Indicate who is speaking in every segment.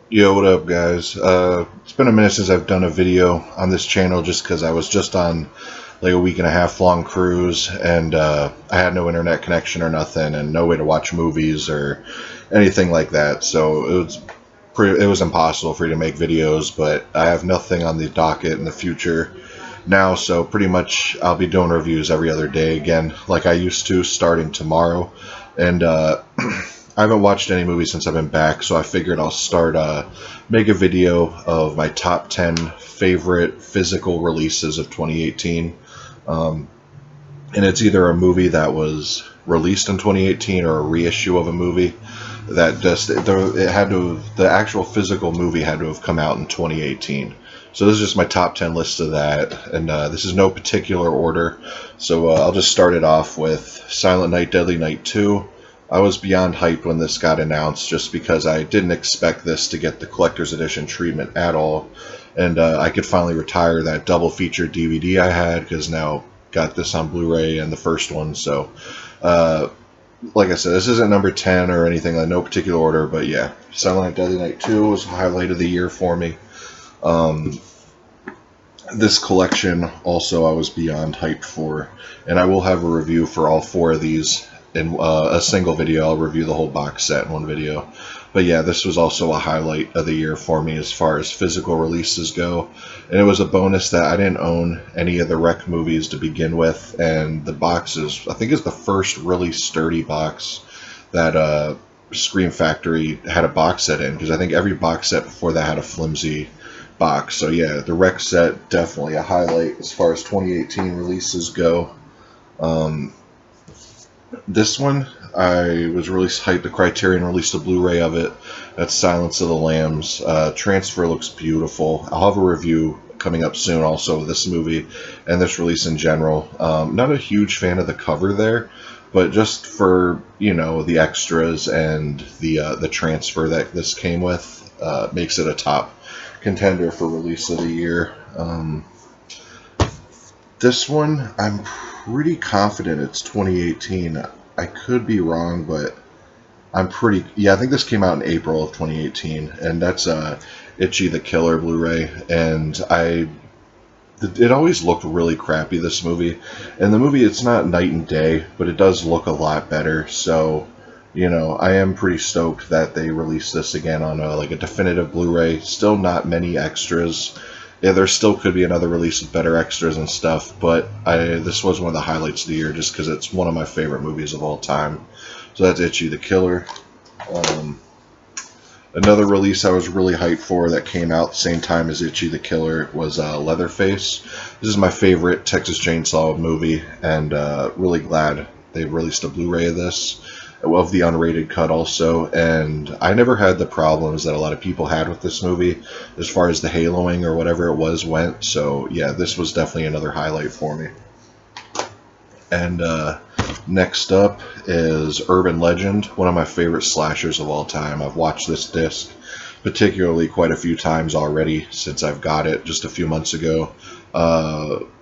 Speaker 1: Yo, what up, guys? It's been a minute since I've done a video on this channel just because I was just on like a week and a half long cruise and I had no internet connection or nothing and no way to watch movies or anything like that. So it was impossible for me to make videos, but I have nothing on the docket in the future now, so pretty much I'll be doing reviews every other day again like I used to starting tomorrow. And I haven't watched any movies since I've been back, so I figured I'll start make a video of my top 10 favorite physical releases of 2018. And it's either a movie that was released in 2018 or a reissue of a movie that the actual physical movie had to have come out in 2018. So this is just my top 10 list of that, and this is no particular order. So I'll just start it off with Silent Night, Deadly Night 2. I was beyond hyped when this got announced just because I didn't expect this to get the collector's edition treatment at all. And I could finally retire that double feature DVD I had because now got this on Blu-ray and the first one. So, like I said, this isn't number 10 or anything, like no particular order, but yeah, Silent Night, Deadly Night 2 was a highlight of the year for me. This collection also I was beyond hyped for, and I will have a review for all four of these in a single video. I'll review the whole box set in one video. But yeah, this was also a highlight of the year for me as far as physical releases go. And it was a bonus that I didn't own any of the Rec movies to begin with. And the box I think is the first really sturdy box that Scream Factory had a box set in. Because I think every box set before that had a flimsy box. So yeah, the Rec set, definitely a highlight as far as 2018 releases go. This one, I was really hyped. The Criterion released a Blu-ray of it. That's Silence of the Lambs. Transfer looks beautiful. I'll have a review coming up soon also of this movie and this release in general. Not a huge fan of the cover there, but just for, you know, the extras and the transfer that this came with, makes it a top contender for release of the year. This one, I'm pretty confident it's 2018. I could be wrong, but yeah, I think this came out in April of 2018, and that's Itchy the Killer Blu-ray, and it always looked really crappy, this movie. And the movie, it's not night and day, but it does look a lot better, so, you know, I am pretty stoked that they released this again on like a definitive Blu-ray. Still not many extras. Yeah, there still could be another release with better extras and stuff, but this was one of the highlights of the year just because it's one of my favorite movies of all time. So that's Itchy the Killer. Another release I was really hyped for that came out the same time as Itchy the Killer was Leatherface. This is my favorite Texas Chainsaw movie, and really glad they released a Blu-ray of this, of the unrated cut also. And I never had the problems that a lot of people had with this movie as far as the haloing or whatever it was went. So yeah, this was definitely another highlight for me. And next up is Urban Legend, one of my favorite slashers of all time. I've watched this disc particularly quite a few times already since I've got it just a few months ago.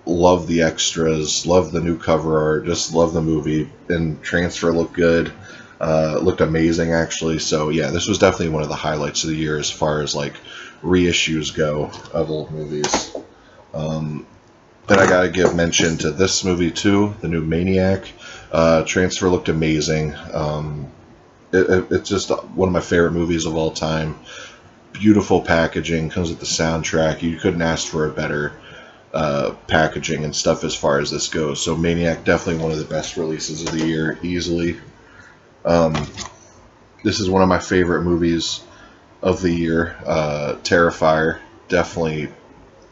Speaker 1: Love the extras, love the new cover art, just love the movie, and transfer looked good. Looked amazing actually. So yeah, this was definitely one of the highlights of the year as far as like reissues go of old movies. Then I gotta give mention to this movie too, the new Maniac. Transfer looked amazing. It's just one of my favorite movies of all time. Beautiful packaging, comes with the soundtrack. You couldn't ask for a better packaging and stuff as far as this goes. So Maniac, definitely one of the best releases of the year, easily. This is one of my favorite movies of the year. Terrifier, definitely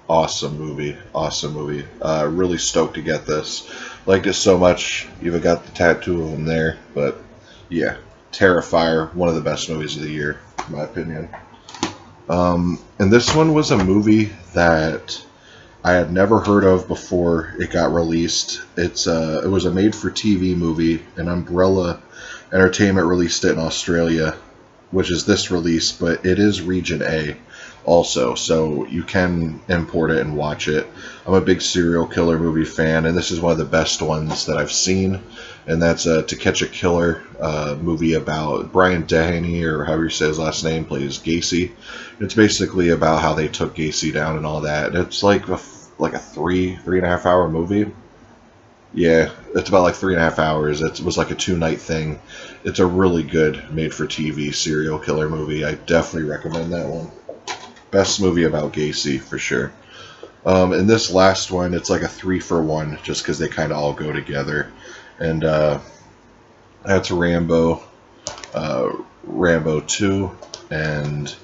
Speaker 1: awesome movie. Really stoked to get this. Liked it so much, even got the tattoo of him there. But yeah, Terrifier, one of the best movies of the year, in my opinion. And this one was a movie that I had never heard of before it got released. It was a made-for-TV movie, and Umbrella Entertainment released it in Australia. which is this release, but it is region A also, so you can import it and watch it. I'm a big serial killer movie fan, and this is one of the best ones that I've seen, and that's To Catch a Killer, movie about Brian Dennehy, or however you say his last name, plays Gacy. It's basically about how they took Gacy down and all that. It's like a 3.5 hour movie. Yeah, it's about like 3.5 hours. It was like a 2-night thing. It's a really good made-for-TV serial killer movie. I definitely recommend that one. Best movie about Gacy, for sure. And this last one, it's like a 3-for-1, just because they kind of all go together. And that's Rambo, Rambo 2, and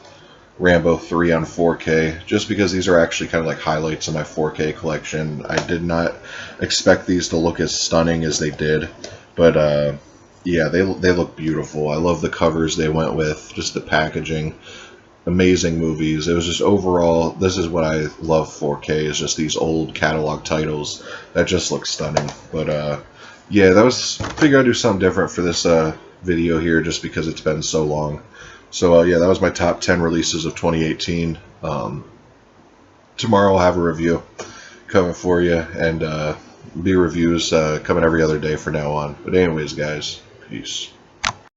Speaker 1: Rambo 3 on 4K, just because these are actually kind of like highlights of my 4K collection. I did not expect these to look as stunning as they did, but yeah, they look beautiful. I love the covers they went with, just the packaging. Amazing movies. It was just overall, this is what I love 4K, is just these old catalog titles that just look stunning. But yeah, figured I'd do something different for this video here, just because it's been so long. So yeah, that was my top 10 releases of 2018. Tomorrow I'll have a review coming for you, and be reviews coming every other day from now on. But anyways, guys, peace.